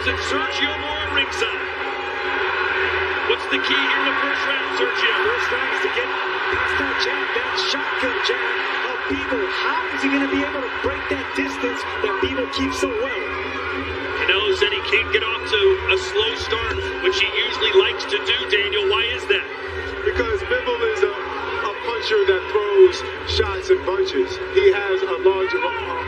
Jones and Sergio Mora ringside. What's the key here in the first round, Sergio? First round is to get past that jab, that shotgun jab of Bivol. How is he going to be able to break that distance that Bivol keeps so well? Canelo said he can't get off to a slow start, which he usually likes to do, Daniel. Why is that? Because Bivol is a puncher that throws shots and bunches. He has a large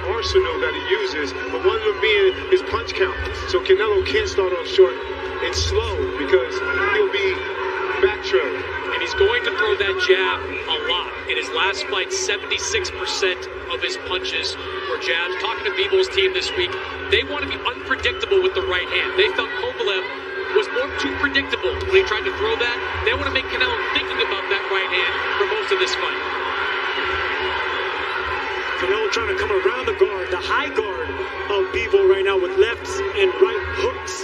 arsenal that he uses, but one of them being his punch count. So Canelo can't start off short and slow because he'll be backtrailing. And he's going to throw that jab a lot. In his last fight, 76% of his punches were jabs. Talking to Bivol's team this week, they want to be unpredictable with the right hand. They felt Kovalev was more too predictable when he tried to throw that. They want to make Canelo thinking about that right hand for most of this fight. Canelo trying to come around the guard, the high guard of Bivol right now with lefts and right hooks.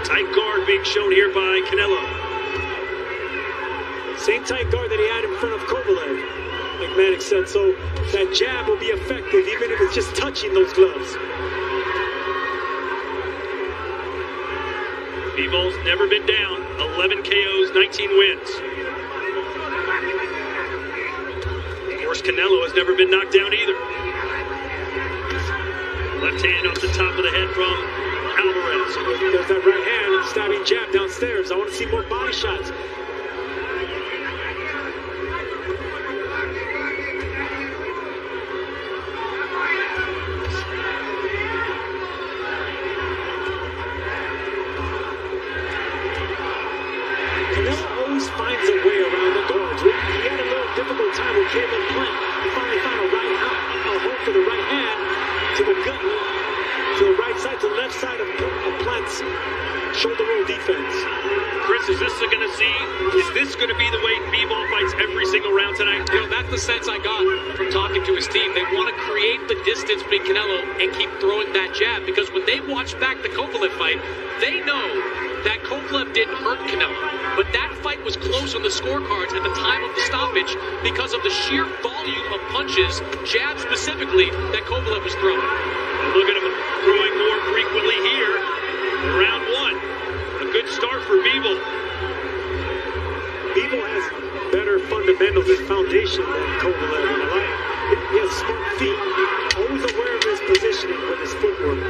Tight guard being shown here by Canelo. Same tight guard that he had in front of Kovalev, like Manick said. So that jab will be effective even if it's just touching those gloves. Bivol's never been down. 11 KOs, 19 wins. Of course, Canelo has never been knocked down either. Left hand off the top of the head from Alvarez. There's that right hand stabbing jab downstairs. I want to see more body shots. Finds a way around the guards. He had a little difficult time with Caleb Plant. He finally found a hole for the right hand to the gut, to the right side, to the left side of Plant's shoulder roll defense. Chris, is this going to be the way Bivol fights every single round tonight? You know, that's the sense I got from talking to his team. They want to create the distance between Canelo and keep throwing that jab, because when they watch back the Kovalev fight, they know that Kovalev didn't hurt Canelo. But that fight was close on the scorecards at the time of the stoppage because of the sheer volume of punches, jabs specifically, that Kovalev was throwing. Look at him throwing more frequently here in round one. A good start for Bivol. Bivol has better fundamentals and foundation than Kovalev. He has smart feet, always aware of his positioning with his footwork.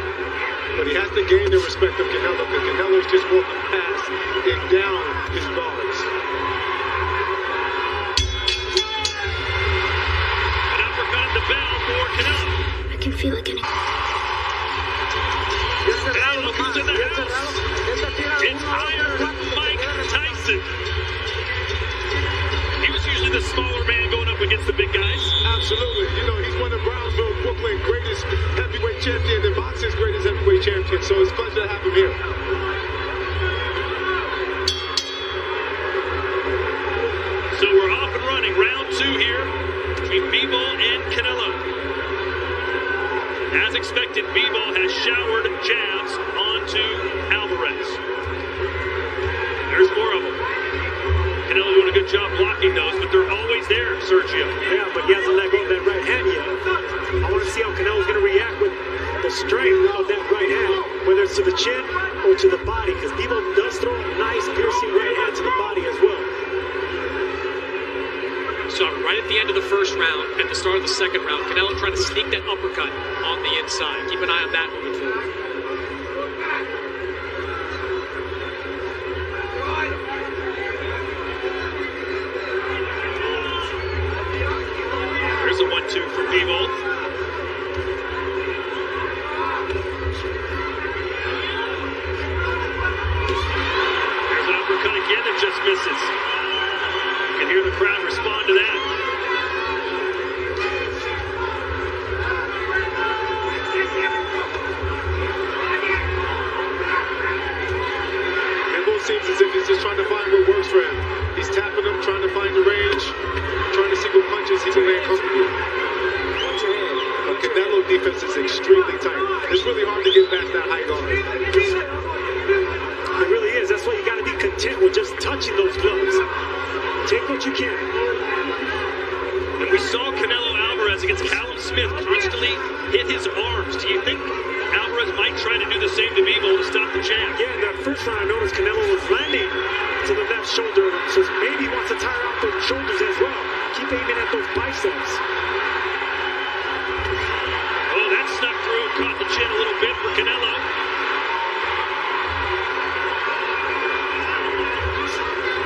But he has to gain the respect of Canelo, because Canelo's just walking past and down his guards. An uppercut at the bell for Canelo. I can feel it getting... Canelo, look who's in the house. It's Iron Mike Tyson. He was usually the smaller man going up against the big guys. Absolutely. You know, he's one of Brownsville, Brooklyn, greatest heavyweight champion and boxing's greatest heavyweight champion. So it's a pleasure to have him here. So we're off and running. Round two here between Bivol and Canelo. As expected, Bivol has showered jabs onto Alvarez. There's more of them. Canelo doing a good job blocking those, but they're always there, Sergio. Yeah, but he hasn't let go of that right hand yet. I want to see how Canelo's going to react with the strength of that right hand, whether it's to the chin or to the body, because Bivol does throw a nice piercing right hand to the body as well. So right at the end of the first round, at the start of the second round, Canelo trying to sneak that uppercut on the inside. Keep an eye on that moving forward. There's a 1-2 from Bivol. There's an uppercut again that just misses. You can hear the crowd respond to that. Bivol seems as if he's just trying to find what works for him. He's tapping him, trying to find the range, trying to see what punches he can land comfortably. But Canelo defense is extremely tight. It's really hard to get past that high guard. It really is. That's why you got to be content with just touching those gloves. Take what you can. And we saw Canelo Alvarez against Callum Smith constantly hit his arms. Do you think Alvarez might try to do the same to Bivol to stop the jab. Yeah, in that first round, I noticed Canelo was landing to the left shoulder, so maybe he wants to tire out those shoulders as well. Keep aiming at those biceps. Oh, that snuck through, caught the chin a little bit for Canelo.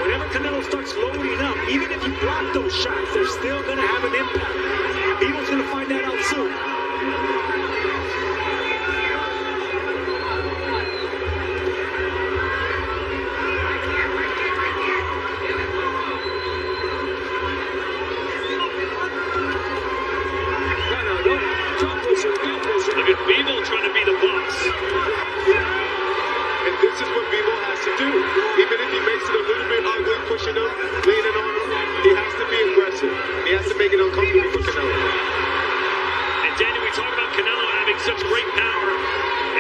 Whenever Canelo starts loading up, even if you block those shots, they're still going to have an impact. Bivol's going to find that out soon. Look at Bivol trying to be the boss. And this is what Bivol has to do. Even if he makes it a little bit ugly, pushing him, leaning on him, he has to be aggressive. He has to make it uncomfortable for Canelo. And Daniel, we talk about Canelo having such great power.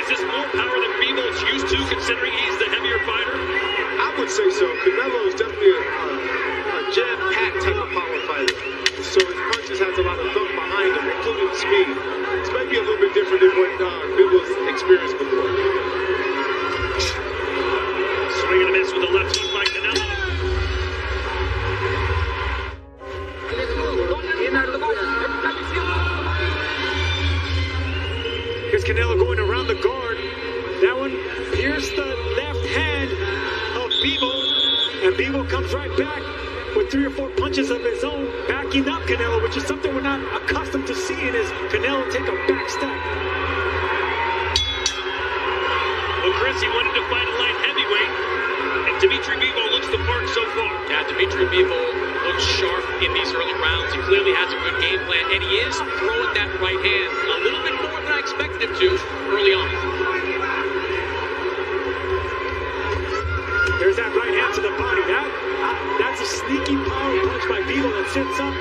Is this more power than Bivol's used to, considering he's the heavier fighter? I would say so. Canelo is definitely a jam-packed type of power fighter. So his punches has a lot of thump behind him, including speed. It's maybe a little bit different than what Bivol's experienced before. Swing and a miss with the left hook by Canelo. Here's Canelo going around the guard. That one pierced the left hand of Bivol, and Bivol comes right back with 3 or 4 punches of his own, backing up Canelo, which is something we're not accustomed to seeing, is Canelo take a back step. Well, Chris, he wanted to fight a light heavyweight, and Dimitri Bivol looks the part so far. Yeah, Dimitri Bivol looks sharp in these early rounds. He clearly has a good game plan, and he is throwing that right hand a little bit more than I expected him to early on. There's that right hand to the body. That's a sneaky power punch by Bivol that sets up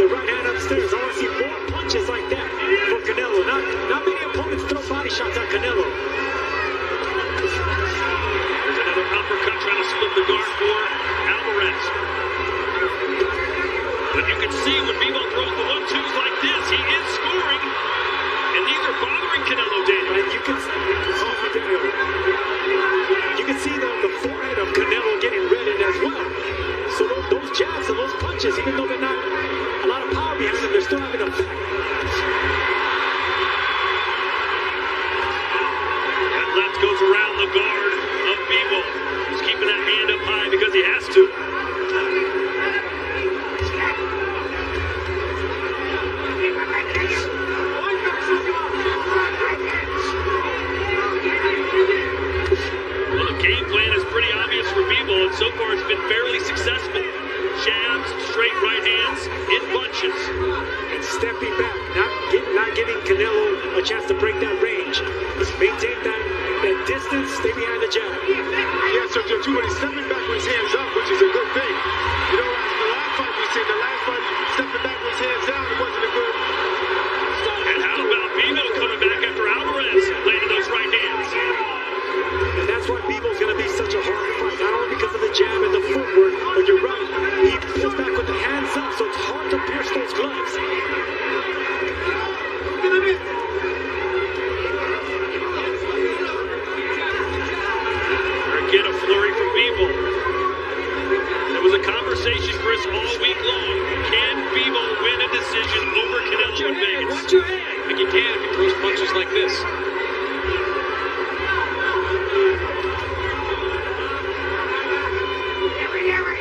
the right hand upstairs. I want to see more punches like that for Canelo. Not many opponents throw body shots at Canelo. There's another uppercut trying to split the guard for Alvarez. But you can see when Bivol throws the 1-2s like this, he is scoring. And these are bothering Canelo, Daniel. And you can see the forehead of Canelo getting reddened as well. So those jabs and those punches, even though they're not a lot of power behind them, they're still having an effect. That left goes around the guard of Bivol. He's keeping that hand up high because he has to. Well, the game plan is pretty obvious for Bivol, and so far it's been fairly successful. Jabs, straight right hands, in bunches. And stepping back, not giving Canelo a chance to break that range. Maintain that distance, stay behind the jab. Yeah, so too, when he's stepping back with his hands up, which is a good thing. You know, the last fight we seen, stepping back with his hands down, it wasn't a good. And how about Bivol coming back after Alvarez landed those right hands? And that's why Bivol's going to be such a hard fight, not only because of the jab and the footwork, but you're right, he pulls back with the hands up, so it's hard to pierce those gloves. Again, a flurry from Bivol. There was a conversation, Chris, all week long. Can Bivol win a decision over Canelo in Vegas? Watch your hand. I think he can if he throws punches like this.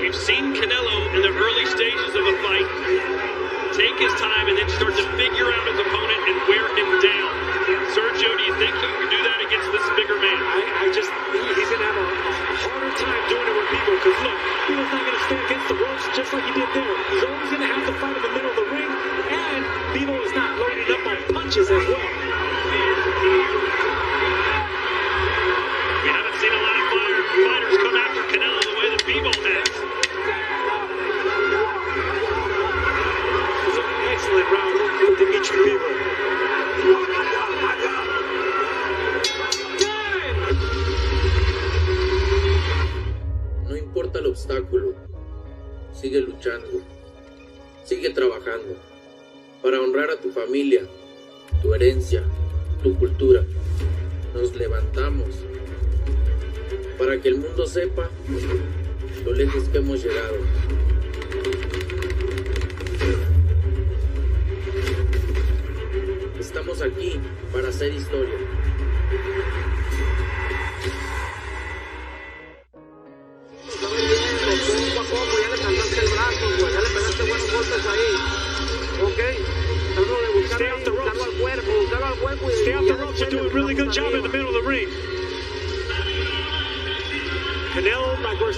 We've seen Canelo in the early stages of a fight take his time and then start to figure out his opponent and wear him down. Sergio, do you think he can do that against this bigger man? I just think he's going to have a harder time doing it with Bivol, because look, Bivol's not going to stay against the ropes just like he did there. He's always going to have to fight in the middle of the ring, and Bivol is not loading up on punches as well. We haven't seen a lot of fighters come after Canelo the way that Bivol has. It was an excellent round for Dimitri Bivol. No importa el obstáculo, sigue luchando, sigue trabajando para honrar a tu familia, tu herencia tu cultura. Nos levantamos para que el mundo sepa lo lejos que hemos llegado. Estamos aquí para hacer historia. Poco a poco ya le cantaste el brazo, pues ya le pegaste buenos golpes ahí. Ok, tratando de buscarlo al cuerpo, Stay off the ropes. You're doing a really good job in the middle of the ring. Canelo, like we're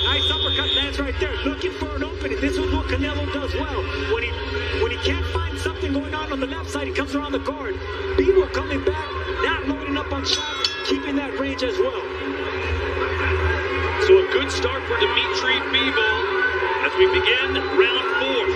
nice uppercut lands right there, looking for an opening. This is what Canelo does well. When he can't find something going on the left side, he comes around the guard. Bivol coming back, not loading up on shots, keeping that range as well. So a good start for Dimitri Bivol as we begin round 4.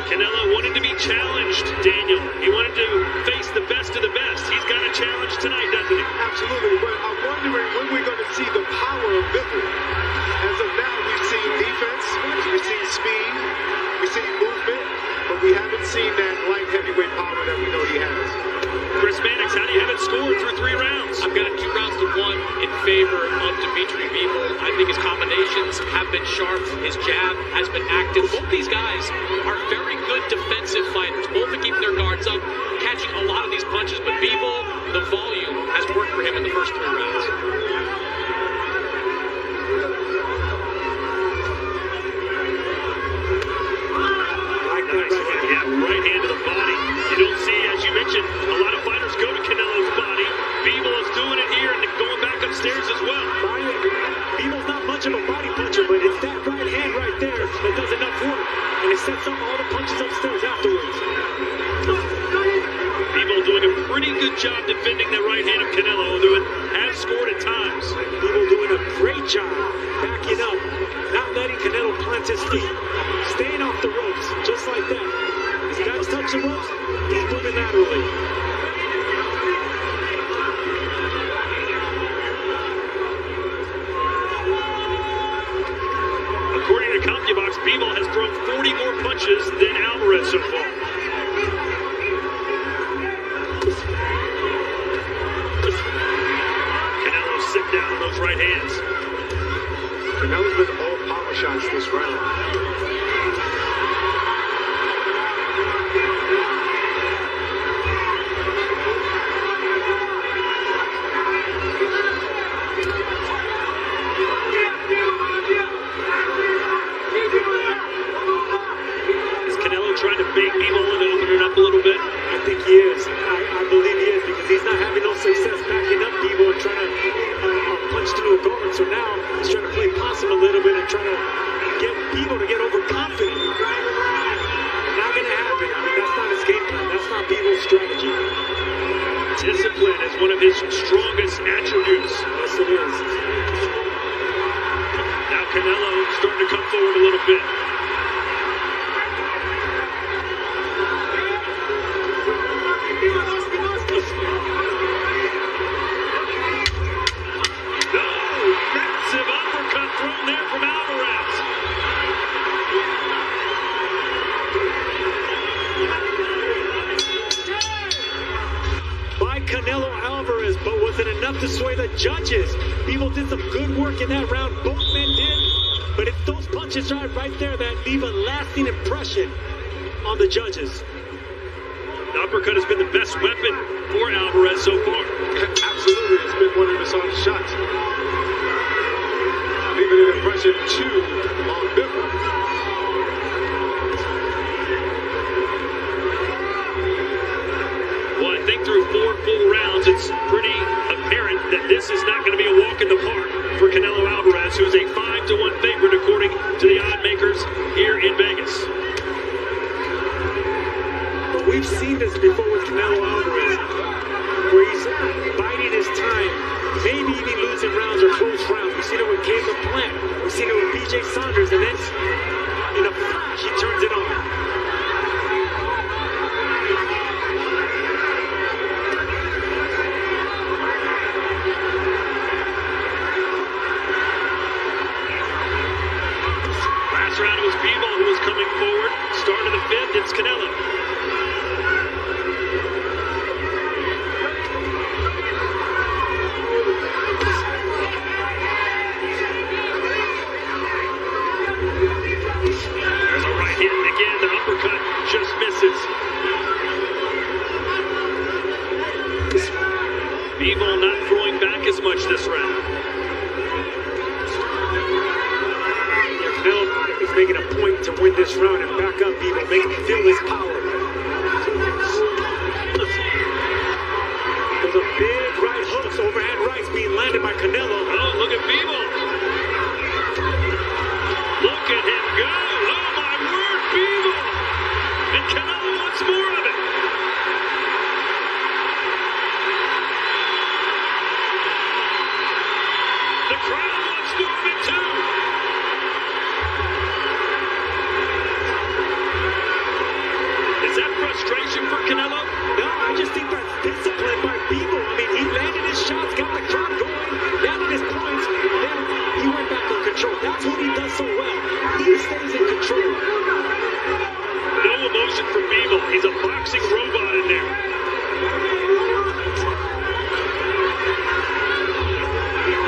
Canelo wanted to be challenged, Daniel. He wanted to face the best of the best. He's got a challenge tonight, doesn't he? Absolutely, but I'm wondering when we're going to see the power of Bivol. As of now, we've seen defense, we've seen speed, we've seen movement, but we haven't seen that light heavyweight power that we know he has. Chris Mannix, how do you have it scored through 3 rounds? I've got it 2 rounds to 1 in favor of Dimitri Bivol. I think his combinations have been sharp. His jab has been active. Both these guys are very good defensive fighters. Both are keeping their guards up, catching a lot of these punches. But Bivol, the volume has worked for him in the first 3 rounds. Right hand to the body. You don't see, as you mentioned, a lot of fighters go to Canelo's body. Bivol is doing it here and going back upstairs as well. Bivol's not much of a body puncher, but it's that right hand right there that does enough work. And it sets up all the punches upstairs afterwards. Bivol doing a pretty good job defending that right hand of Canelo, although it has scored at times. Bivol doing a great job backing up, not letting Canelo plant his feet, staying off the ropes, just like that. His guys touch the ropes, he's moving laterally. According to CompuBox, Bivol has thrown 40 more punches than Alvarez so far. Canelo sit down on those right hands. Canelo's been all power shots this round. Trying to bait Bivol and open it up a little bit? I think he is. I believe he is because he's not having no success backing up Bivol and trying to punch through the guard. So now he's trying to play possum a little bit and trying to get Bivol to get overconfident. Not going to happen. I mean, that's not his game plan. That's not Bivol's strategy. Discipline is one of his strongest attributes. Yes, it is. Now Canelo starting to come forward a little bit. Massive uppercut thrown there from Alvarez. By Canelo Alvarez, but was it enough to sway the judges? Bivol did some good work in that round. Both men did, but it's those punches right there that leave a lasting impression on the judges. The uppercut has been the best weapon for Alvarez so far. Absolutely, it's been one of his hardest shots. Leaving an impression too on Bivol. Well, I think through 4 full rounds, it's pretty apparent that this is not going to be a walk in the park for Canelo Alvarez, who's a 5-1 favorite according to the odd makers here in Vegas. But we've seen this before with Canelo Alvarez, where he's biding his time, maybe even losing rounds or close rounds. We've seen it with Caleb Plant. We've seen it with BJ Saunders, and then in a flash, he turns it on. Last round it was Bivol who was coming forward, Start of the fifth, it's Canelo. There's a right hand again, the uppercut just misses. Bivol not throwing back as much this round. Canelo is making a point to win this round and back up Bivol, make him feel his power. There's a big right hooks, overhand rights being landed by Canelo. Oh, look at Bivol. Look at him go. Oh, my word, Bivol. And Canelo wants more of it. The crowd wants more of it, too. Is that frustration for Canelo? No, I just think that's discipline by Bivol. I mean, he landed his shots, got the crowd going, landed his points, then he went back on control. That's what he does so well. He stays in control. No emotion for Bivol. He's a boxing robot in there.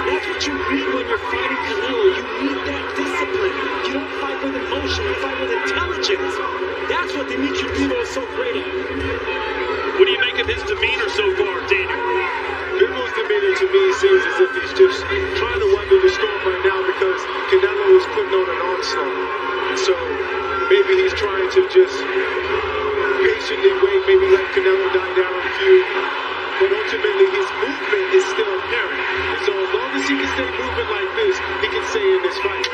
That's what you need when you're fighting Canelo. You need that discipline. You don't fight with emotion, you fight with intelligence. That's what Dimitri Bivol is so great at. What do you make of his demeanor so far, Daniel? Bivol's demeanor to me seems as if he's just trying to weather the storm right now because Canelo is putting on an onslaught. And so maybe he's trying to just patiently wait, maybe let Canelo die down a few. But ultimately his movement is still apparent. And so as long as he can stay moving like this, he can stay in this fight.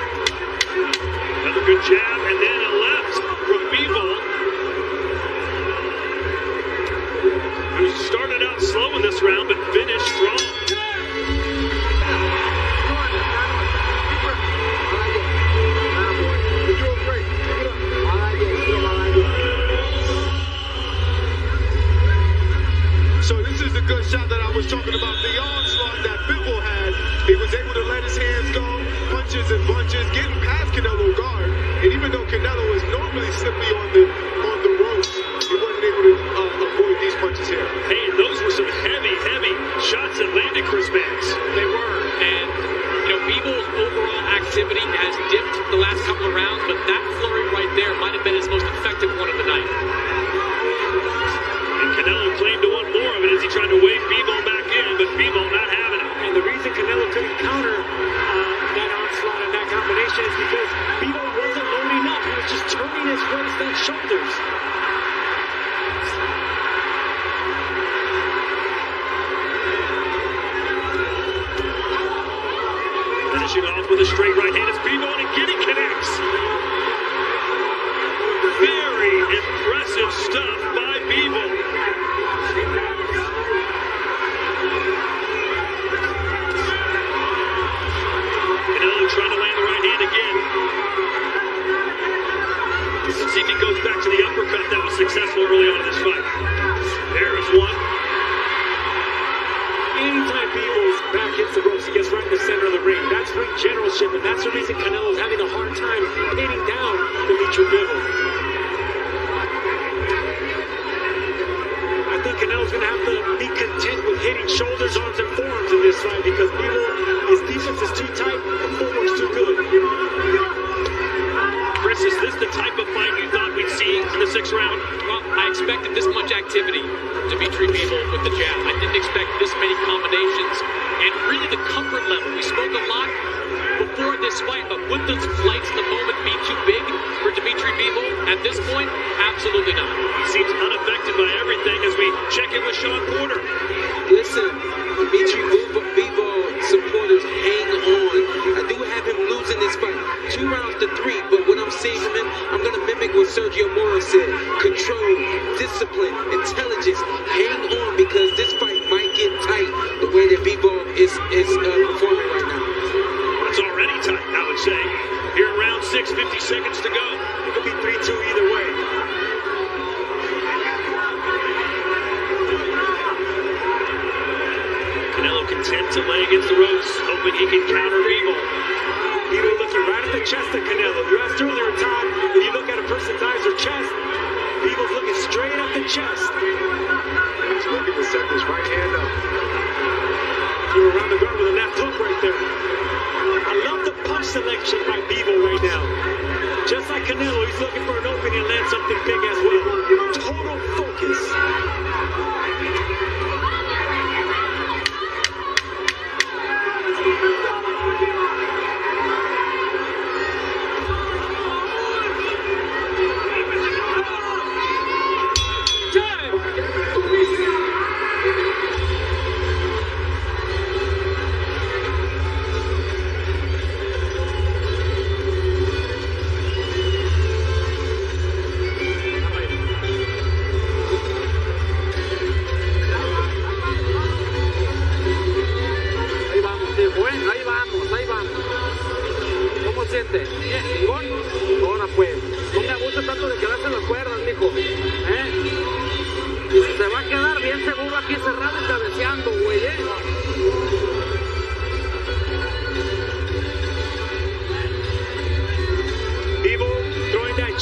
Another good jab and then a left from Bivol, who started out slow in this round but finished strong. You're doing great. Keep it up. So this is the good shot that I was talking about. The onslaught that Bivol had. He was able to let his hands go, punches and bunches, getting past Canelo guard. And even though Canelo is normally slippy on the ropes, he wasn't able to avoid these punches here. Hey, and those were some heavy, heavy shots that landed Chris Banks. They were, and Bivol's overall activity has dipped the last couple of rounds, but that flurry right there might have been his most effective one of the night. And Canelo claimed to want more of it as he tried to wave Bivol back in, but Bivol not having it. And the reason Canelo couldn't counter that onslaught and that combination is because Bivol wasn't loading up. He was just turning his waist and shoulders. Finishing off with a straight right hand. It's Bivol and again he connects. Very impressive stuff by Bivol. Canelo trying to land the right hand again. Let's see if he goes back to the uppercut that was successful early on in this fight. There's one. Anytime Bivol's back hits the ropes, he gets right in the center of the ring. That's ring generalship, and that's the reason Canelo's having a hard time hitting down Dimitri Bivol. I think Canelo's going to have to be content with hitting shoulders, arms, and forearms in this fight because Bivol, his defense is too tight and footwork's too good. Chris, is this the type of fight you thought we'd see in the sixth round? Well, I expected this much activity from Dimitri Bivol with the jab. I didn't expect this many combinations and really the comfort level. We spoke a lot before this fight, but would the flights at the moment be too big for Dimitri Bivol? At this point, absolutely not. He seems unaffected by everything as we check in with Sean Porter. Listen, Dimitri Bivol supporters, hang on. I do have him losing this fight 2 rounds to 3, but what I'm seeing from him, I'm going to mimic what Sergio Moro said. Control, discipline, intelligence. Hang on because this fight might get tight the way that Bivol is performing right now. It's already tight, I would say. Here in round 6, 50 seconds to go. It could be 3-2 either way. Canelo content to lay against the ropes, hoping he can counter Bivol. Bivol looking right at the chest of Canelo. You asked earlier, Todd, if you look at a person's eyes or chest, Bivol's looking straight at the chest. He's looking to set his right hand up. Threw around the guard with a left hook right there. I love the punch selection by Bivol right now. Just like Canelo, he's looking for an opening and land something big as well. Total focus.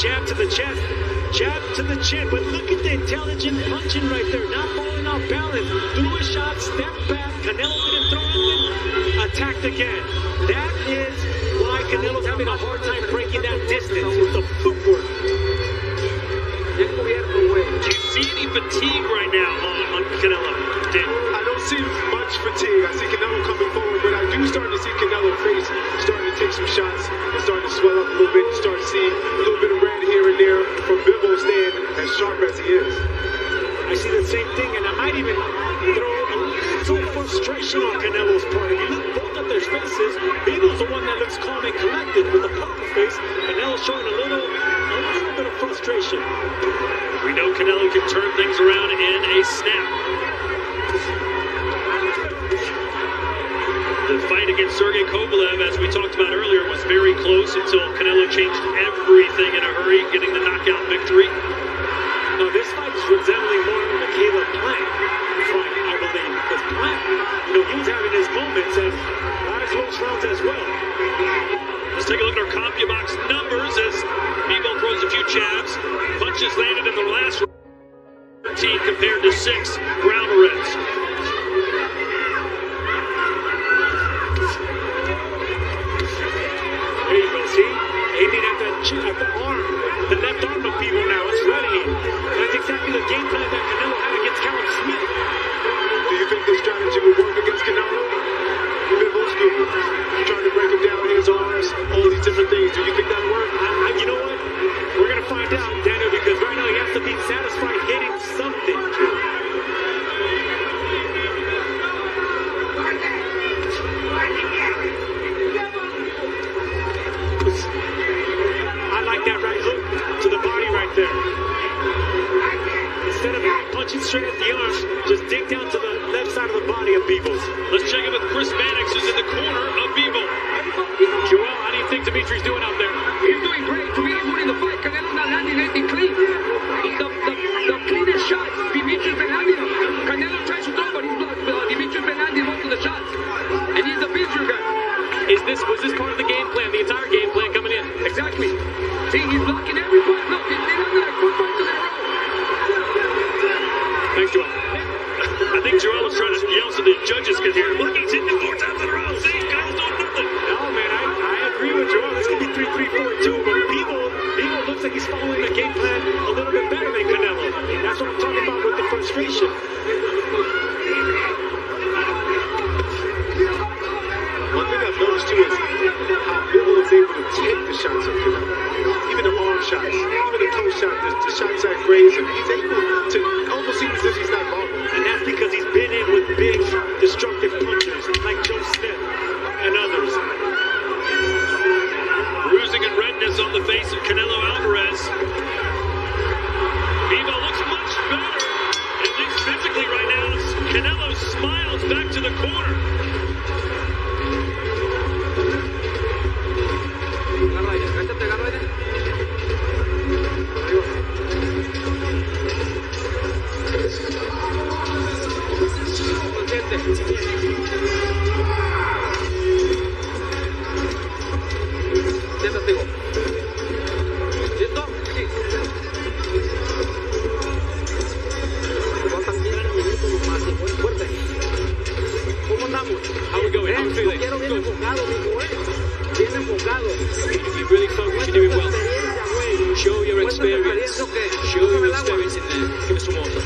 Jab to the chest, jab to the chin, but look at the intelligent punching right there, not falling off balance. Threw a shot, stepped back, Canelo didn't throw anything, attacked again. That is why Canelo's having a hard time breaking that distance. It's the footwork. Do you see any fatigue right now on Canelo? I don't see much fatigue. I see Canelo coming forward, but I do start to see Canelo's face starting to take some shots and starting to swell up a little bit. You start to see a little bit of red here and there from Bivol staying as sharp as he is. I see the same thing, and I might even throw a little frustration on Canelo's part. If you look both at their faces, Bivol's the one that looks calm and collected with a poker face. Canelo's showing a little bit of frustration. We know Canelo can turn things around in a snap. The fight against Sergey Kovalev, as we talked about earlier, was very close until Canelo changed everything in a hurry, getting the knockout victory. Now, this fight is resembling more of the Caleb Plant fight, I believe, because Plant, he was having his moments and a lot of close rounds as well. Let's take a look at our CompuBox numbers as Bivol throws a few jabs. Punches landed in the last 13 compared to 6 ground reds. There you go, see? Aiming at the arm, the left arm of Bivol now. It's ready. That's exactly the game plan that Canelo had against Callum Smith. Do you think this strategy will work against Canelo? Bivol's good. Trying to break him down, his arms, all these different things. Do you think that'll work? You know what? We're going to find out, Daniel, because right now he has to be satisfied hitting something. I like that right hook to the body right there. Instead of punching straight at the arms, just dig down to the left side of the body of Bivol's. Let's check in with Chris Mannix, who's in the corner of Bivol. Joel, how do you think Dimitri's doing out there? He's doing great. To be able in the fight, Canelo's not landing anything clean. The cleanest shot, Dimitri's been landing. Canelo tries to throw, but Dimitri's been landing most of the shots. And he's a pitcher guy. Was this part of the game plan, the entire game plan coming in? Exactly. See, he's blocking every punch. Look, they landed like 4 punches in a row. Thanks, Joel. I think Joel was trying to yell so the judges could hear him. Look, he's hitting 4 times in a row. See, Canelo's doing nothing. No, man, I agree with Joel. This could be 3-3-4-2, but Bivol looks like he's following the game plan a little bit better than Canelo. That's what I'm talking about with the frustration. One thing I've noticed too is how Bivol is able to take the shots of Canelo. Even the arm shots, even the toe shot, the shots that graze him. He's able to almost seem as if he's not bothering. And that's because he's been in with big, destructive punchers like Joe Smith and others. Bruising and redness on the face of Canelo Alvarez. Bivol looks much better, at least physically right now. Canelo smiles back to the corner. If you're really focused, you're doing well. Show your experience. Show your experience in there. Give us some water.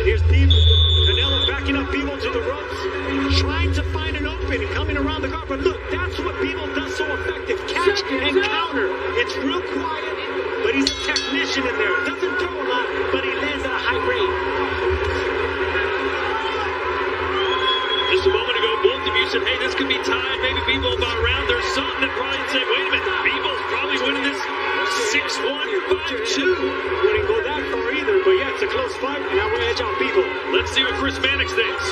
Here's Bivol. Canelo backing up Bivol to the ropes, trying to find an opening, coming around the guard. But look, that's what Bivol does so effective. Catch and counter. It's real quiet, but he's a technician in there. Doesn't throw a lot, but he lands at a high rate. Just a moment ago, both of you said, hey, this could be tied. Maybe Bivol about around. There's some that probably say, wait a minute, Bivol's probably winning this 6-1, 5-2. Wouldn't go that far either, but yeah, it's a close fight, and I want to edge on Bivol. Let's see what Chris Mannix thinks.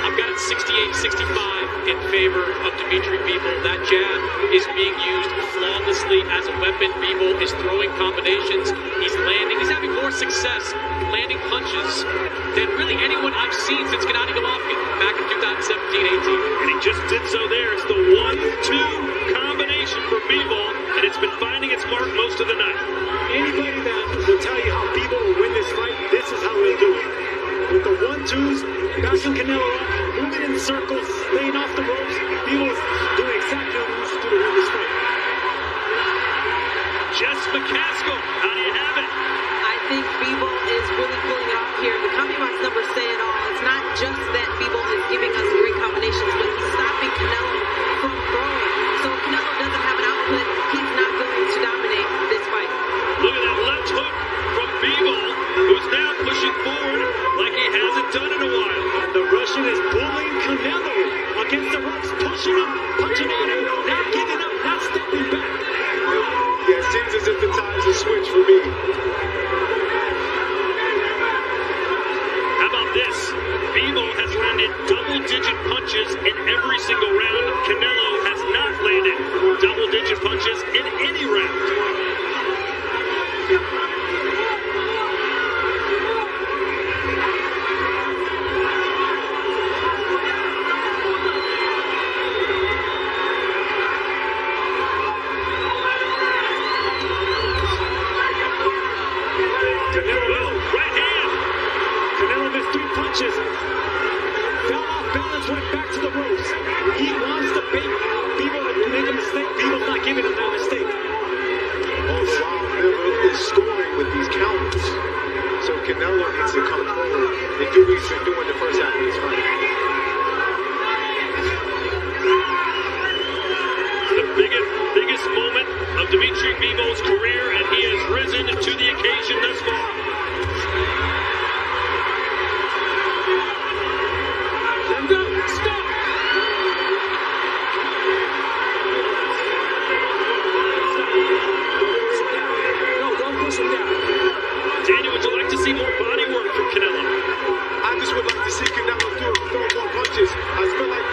I've got it 68-65 in favor of Dimitri Bivol. That jab is being used flawlessly as a weapon. Bivol is throwing combinations. He's landing. He's having more success landing punches than really anyone I've seen since Gennady Golovkin back in 2017-18. And he just did so there. It's the 1-2 combination for Bivol, and it's been finding its mark most of the night. Anybody that will tell you how Bivol will win this fight, this is how he'll do it. With the 1-2s, bouncing Canelo up, moving in circles, laying off the ropes, Bivol's doing exactly what he needs to do to win this fight. Jess McCaskill, how do you have it? I think Bivol is really pulling it off here. The combi box numbers say it all. It's not just that Bivol is giving us great combinations, but he's stopping Canelo from throwing. So if Canelo doesn't have an output, he's not going to dominate this fight. Look at that left hook from Bivol, who's now pushing forward like he hasn't done in a while. And the Russian is bullying Canelo against the ropes, pushing him, punching at him, not giving up, not stepping back. Yeah, it seems as if the tides have switched for me. How about this? Bivol has landed double-digit punches in every single round. Canelo has not landed double-digit punches in any round. Canelo missed 3 punches. Fell off balance, went back to the ropes. He wants to Bivol to make a mistake. Bivol's not giving him that mistake. All the while, Bivol is scoring with these counters. So Canelo needs to come forward and do what he's been doing the first half of this fight. The biggest moment of Dimitri Bivol's career, and he has risen to the occasion thus far. Daniel, would you like to see more body work from Canelo? I just would like to see Canelo throw more punches. I feel like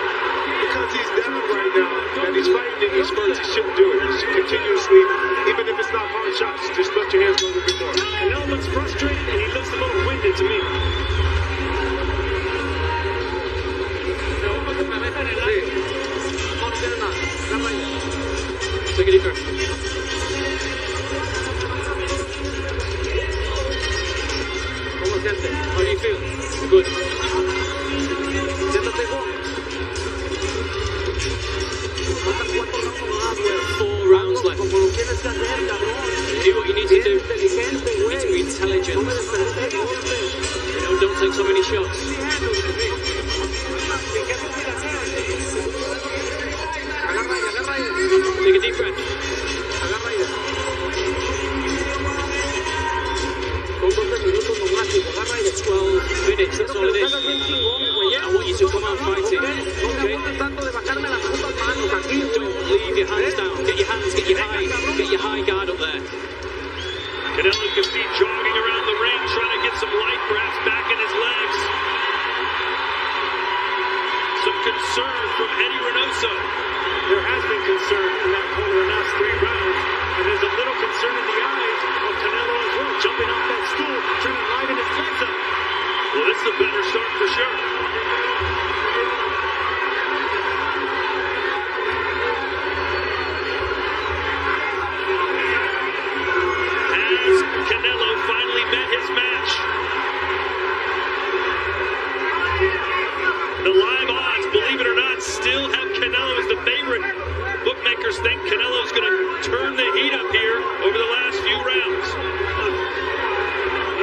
because he's down right now, that he's fighting in these spurts, he shouldn't do it. He should continuously, even if it's not hard shots, just let your hands go a little bit more. Canelo looks frustrated and he looks a little winded to me. Take a deep breath. How do you feel? Good. Four rounds left. Do what you need to do. You need to be intelligent. Don't take so many shots. Take a deep breath. 12 minutes, that's all it is. I want you to come out fighting, okay? Don't leave your hands down. Get your high guard up there. Canelo can be jogging around the ring, trying to get some life perhaps back in his legs. Some concern from Eddie Reynoso. There has been concern in that corner in the last 3 rounds, and there's a little concern in the eyes of Canelo as well, jumping off that stool, trying to liven his legs up. Well, this is a better start for sure. Has Canelo finally met his match? The live odds, believe it or not, still have favorite. Bookmakers think Canelo's going to turn the heat up here over the last few rounds.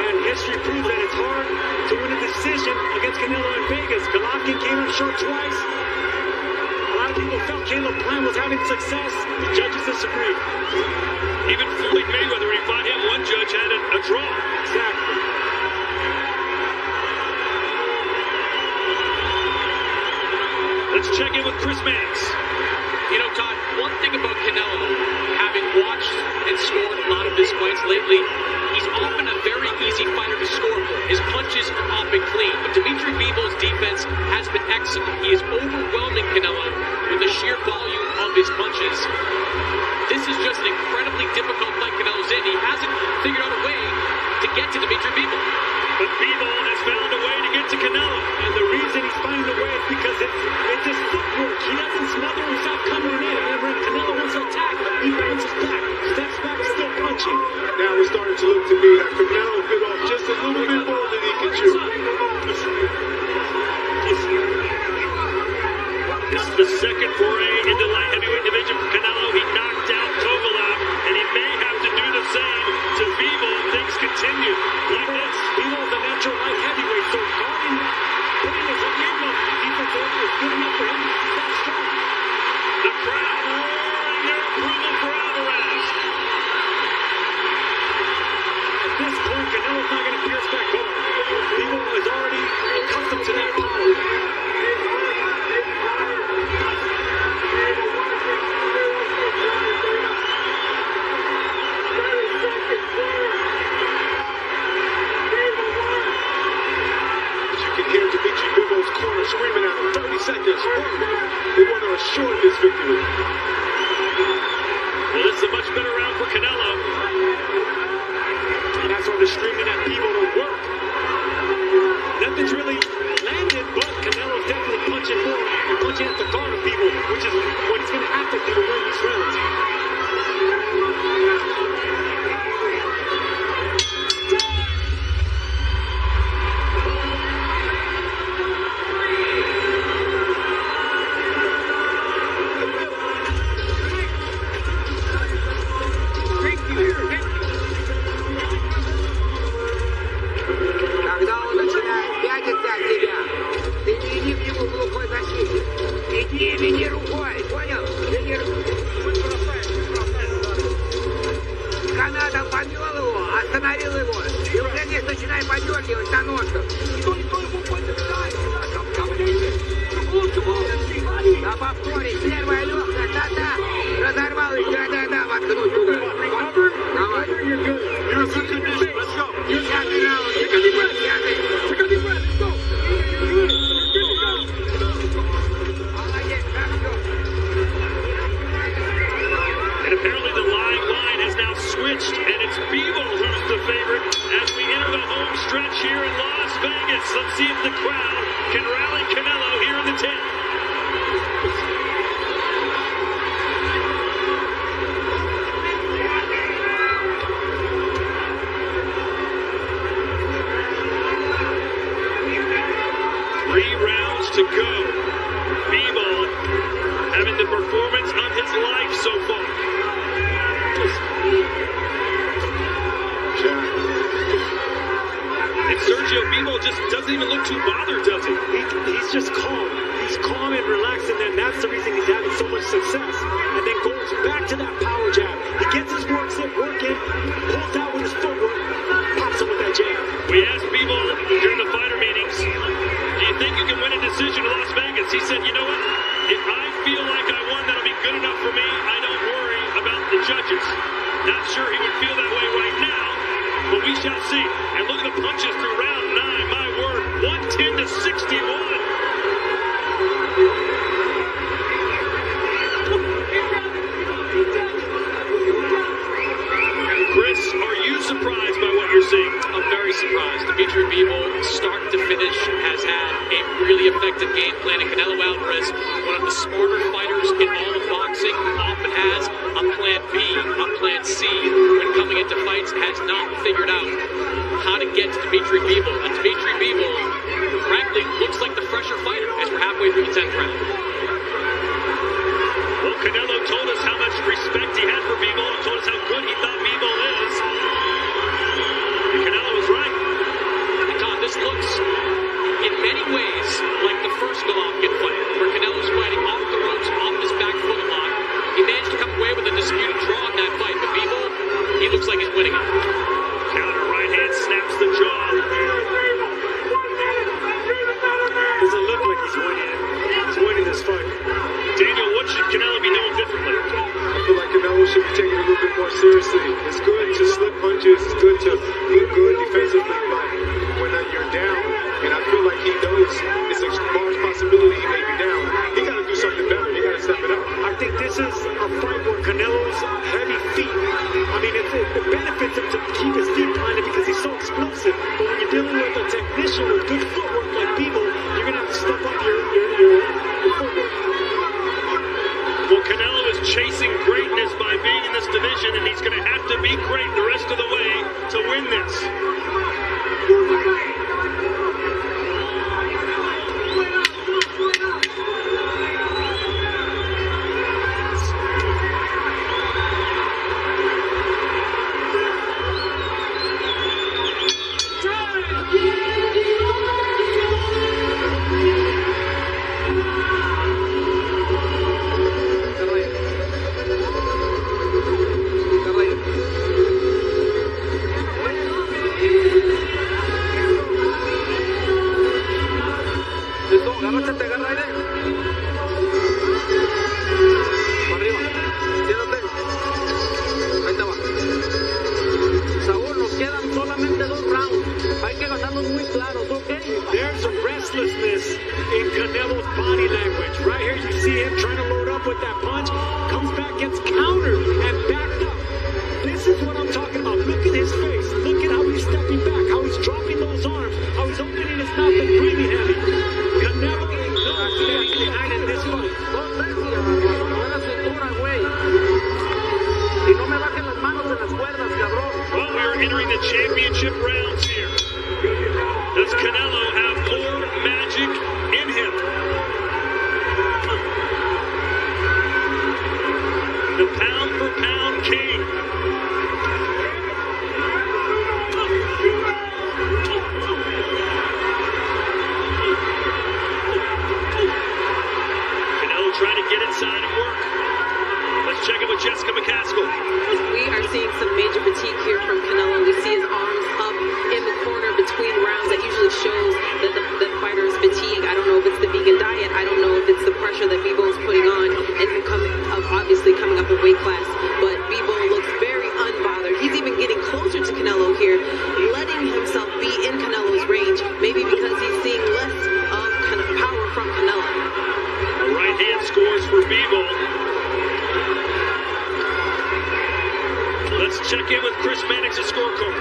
And history proves that it's hard to win a decision against Canelo in Vegas. Golovkin came up short twice. A lot of people felt Caleb Plant was having success. The judges disagreed. Even Floyd Mayweather, when he fought him, one judge had a draw. Exactly. Let's check in with Chris Mannix. You know, Todd, one thing about Canelo, having watched and scored a lot of his fights lately, he's often a very easy fighter to score for. His punches are often clean, but Dimitri Bivol's defense has been excellent. He is overwhelming Canelo with the sheer volume of his punches. This is just an incredibly difficult fight Canelo's in. He hasn't figured out a way to get to Dimitri Bivol. But Bivol has found a way to get to Canelo. And the reason he's finding a way is because it's his footwork. He doesn't smother himself coming in. And when Canelo wants to attack, he bounces back, steps back, still punching. Now it's starting to look to me like Canelo bit off just a little bit more than he can chew. This is the second foray into light heavyweight division for Canelo. He knocked out Kovalev, and he may have to do the same to Bivol if things continue like this. Bivol's a natural light heavyweight, so guarding, putting his earmuff defense over is good enough for him to stand strong. The crowd roaring their approval for Alvarez. At this point, Canelo's not going to pierce that guard. Bivol is already accustomed to that power. Corner screaming at him, 30 seconds. They want to assure this victory. Well, this is a much better round for Canelo. And that's why they're screaming at people to work. Nothing's really landed, but Canelo's definitely punching more and punching at the guard of people, which is what he's going to have to do to win these rounds. Когда он начинает пятиться от тебя, ты не иди к нему глухой защите. Иди, веди рукой, понял? Веди рукой. Канатом подвел его, остановил его. И уже здесь начинай подергивать на ножках. Никто ему подергает. На повторе, первая легкая, да-да. Разорвал их, да-да-да, воткнуть туда. Давай. Пятый раунд. Пятый. Молодец, хорошо. And apparently the line has now switched, and it's Bivol who's the favorite as we enter the home stretch here in Las Vegas. Let's see if the crowd can rally Canelo here in the 10th. To go. Bivol having the performance of his life so far. And Sergio Bivol just doesn't even look too bothered, does he? He's just calm. He's calm and relaxed, and then that's the reason he's having so much success. And then goes back to that power jab. He gets his work in, pulls out with his footwork, pops him with that jab. We asked Bivol during the fighter meetings, do you think you can win a decision in Las Vegas? He said, you know what? If I feel like I won, that'll be good enough for me. I don't worry about the judges. Not sure he would feel that way right now, but we shall see. And look at the punches through round 9. My word, 110 to 61. Chris, are you surprised by what you're seeing? I'm very surprised. Dimitri Bivol, start to finish, has had a really effective game plan. And Canelo Alvarez, one of the smarter fighters in all of boxing, often has a plan B, a plan C. When coming into fights, has not figured out how to get to Dimitri Bivol. And Dimitri Bivol, frankly, looks like the fresher fighter as we're halfway through the 10th round. more seriously. It's good to slip punches. It's good to be good defensively, but when you're down, and I feel like he knows it's a large possibility he may be down, he got to do something better. He got to step it up. I think this is a fight where Canelo's heavy feet. I mean, it benefits him to keep his feet planted because he's so explosive. But when you're dealing with a technician with good footwork like Bivol, you're going to have to step up your footwork. Well, Canelo is chasing greatness by being in this division, and he's going to have to be great the rest of the way to win this. There's a restlessness in Canelo's body language. Right here, you see him trying to load up with that punch. Comes back, gets countered, and backed up. This is what I'm talking about. Look at his face. Look at how he's stepping back, how he's dropping those arms, how he's opening his mouth and breathing heavy. Canelo knows what's behind in this fight. Well, we are entering the championship rounds here. Does Canelo have more magic in him? The pound-for-pound king. Canelo trying to get inside and work. Let's check it with Jessica McCaskill. We are seeing some major fatigue here from Canelo. We see his arms up in the corner between rounds. That usually shows that the fighter is fatigued. I don't know if it's the vegan diet. I don't know if it's the pressure that Bivol is putting on and him obviously coming up in weight class. But Bivol looks very unbothered. He's even getting closer to Canelo here, letting himself be in Canelo's range, maybe because he's seeing less of kind of power from Canelo. The right hand scores for Bivol. Let's check in with Chris Mannix, a scorecard.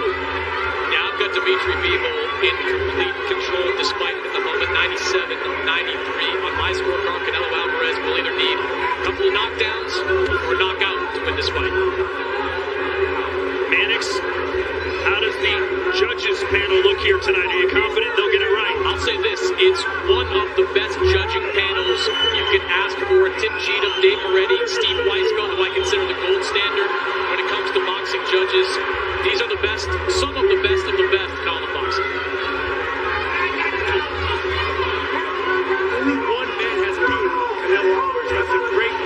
Yeah, I've got Dimitri Bivol in complete control despite at the moment 97-93 on my scorecard. Canelo Alvarez will either need a couple of knockdowns or knockout to win this fight. Mannix, how does the judges panel look here tonight? Are you confident they'll get it right? I'll say this, it's one of the best judging panels you can ask for. Tim Cheatham, Dave Moretti, Steve Weisfeld, who I consider the gold standard when it comes to boxing judges. These are the best, some of the best in all of boxing. Only one man has beaten Canelo Alvarez. That's the great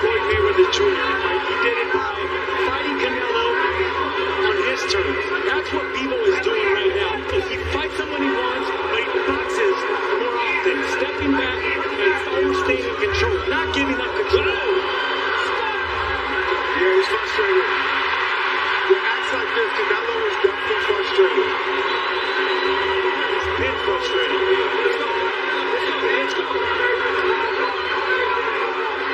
Floyd Mayweather Jr. He did it by fighting Canelo on his terms. That's what Bivol is doing right now. He fights someone he wants, but he boxes more often, stepping back and always staying in control, not giving up control. Yeah, he's frustrated. When acts like this, Canelo is definitely frustrated. He's been frustrated. Let's go. Let's go.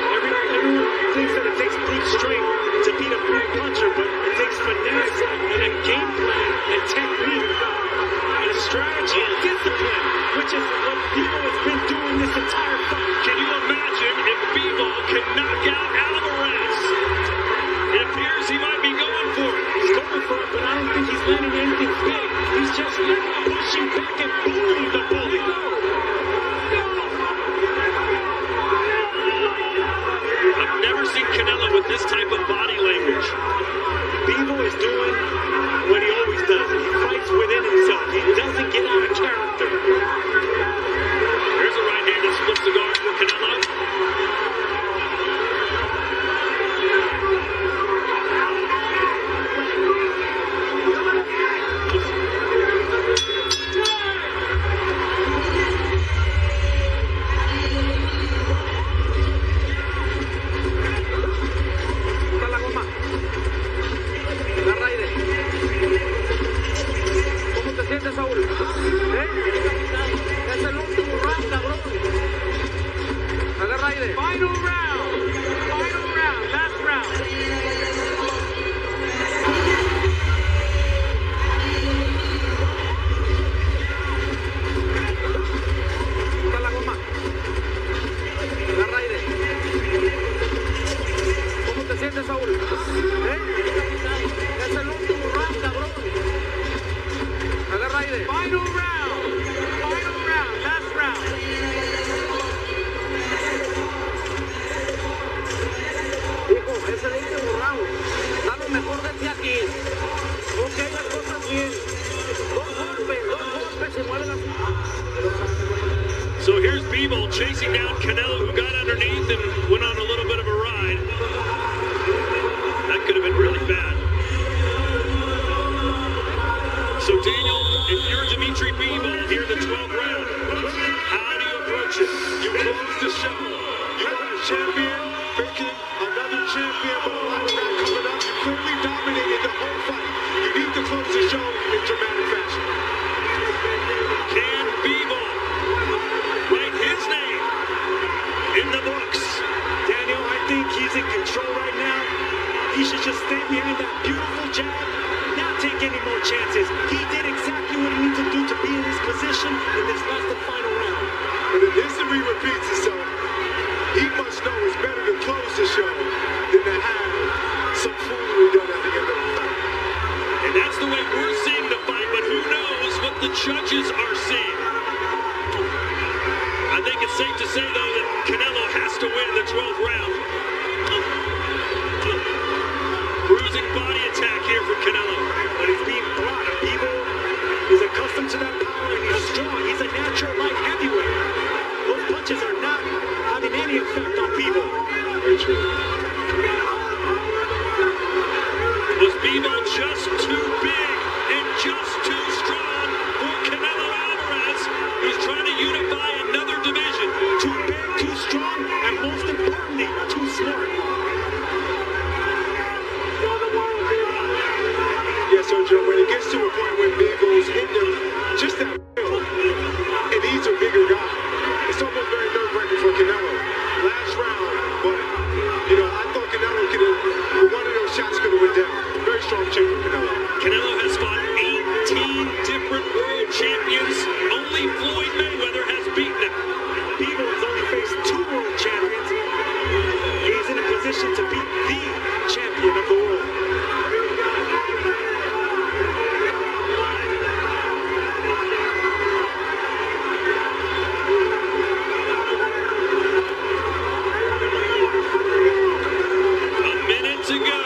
Everyone thinks that it takes brute strength to beat a brute puncher, but it takes finesse and a game plan and technique and a strategy and discipline, which is what Bivol has been doing this entire fight. Can you imagine if Bivol can knock out Alvarez? It appears he might be going for it. He's going for it, but I don't think he's landing anything big. He's just pushing back and bullying the bully. I've never seen Canelo with this type of body language. Bivol is doing what he always does. He fights within himself. He doesn't get out of character. Here's a right hand that splits the guard for Canelo. Bivol chasing down Canelo, who got underneath and went on a little bit of a ride. That could have been really bad. So Daniel, if you're Dimitri Bivol here in the 12th round, how do you approach it? You close the show. You got a champion faking another champion with a lot of that coming up. You clearly dominated the whole fight. You need to close the show in dramatic fashion. Can Bivol write his name in the books? Daniel, I think he's in control right now. He should just stay behind that beautiful jab, not take any more chances. He did exactly what he needs to do to be in this position in this last and final round. But if history repeats itself, he must know it's better to close the show than to have some foolery done at the end of the fight. And that's the way we're seeing the fight, but who knows what the judges are seeing. I think it's safe to say, though, that Canelo has to win the 12th round. Bruising body attack here from Canelo. But he's being blocked. Bivol is accustomed to that power, and he's strong. He's a natural light heavyweight. Those punches are not having any effect on Bivol. Very true. Was Bivol just too big and just too strong for Canelo Alvarez, who's trying to unify another division? Too big, too strong, and most importantly, too smart. Yes, Sergio, when it gets to a point where Bivol's hitting him just that will, and he's a bigger guy, it's almost very nerve-wracking for Canelo. Last round, but, you know, I thought Canelo could have, one of those shots could have went down. Very strong chin from Canelo. Canelo has fought 18 different world champions. Only Floyd Mayweather has beaten him. Bivol has only faced 2 world champions. He's in a position to beat the champion of the world. A minute to go.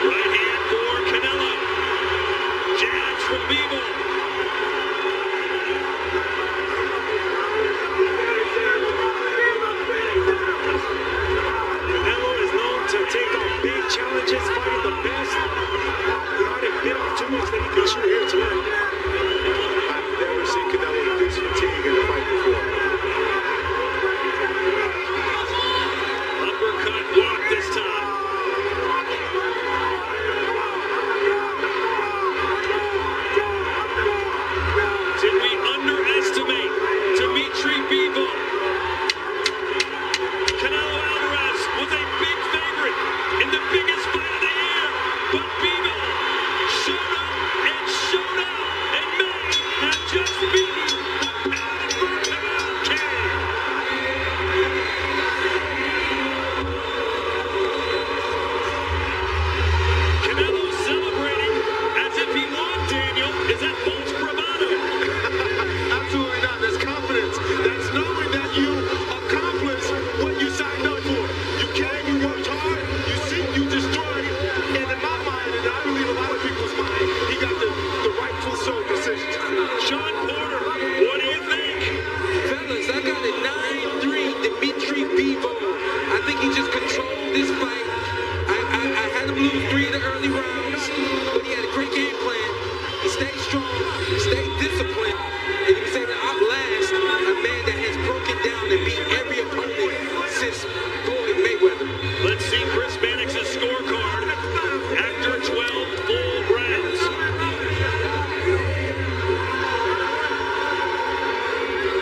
Right hand for Canelo. Jabs from Bivol. Canelo is known to take on big challenges, fighting the best. He might have bit off too much that he could chew here tonight. I've never seen Canelo this fatigue in a fight before. Uppercut block this time. Did we underestimate Dimitri Bivol? Canelo Alvarez was a big favorite in the biggest fight of the year, but Bivol showed up and showed out and may have just beaten the pound for pound king. Canelo celebrating as if he won, Daniel. Is that false bravado? Absolutely not. There's confidence. That's knowing that you accomplished what you signed up for. You came, you worked hard, you seek, you destroyed. And in my mind, and I believe a lot of people's mind, he got the rightful soul decision. Sean Porter, what do you think? Fellas, I got it 9-3 Dimitri Bivol. I think he just controlled this fight. I had him lose 3 of the early rounds, but he had a great game plan. He stayed strong, he stayed disciplined, and you can say that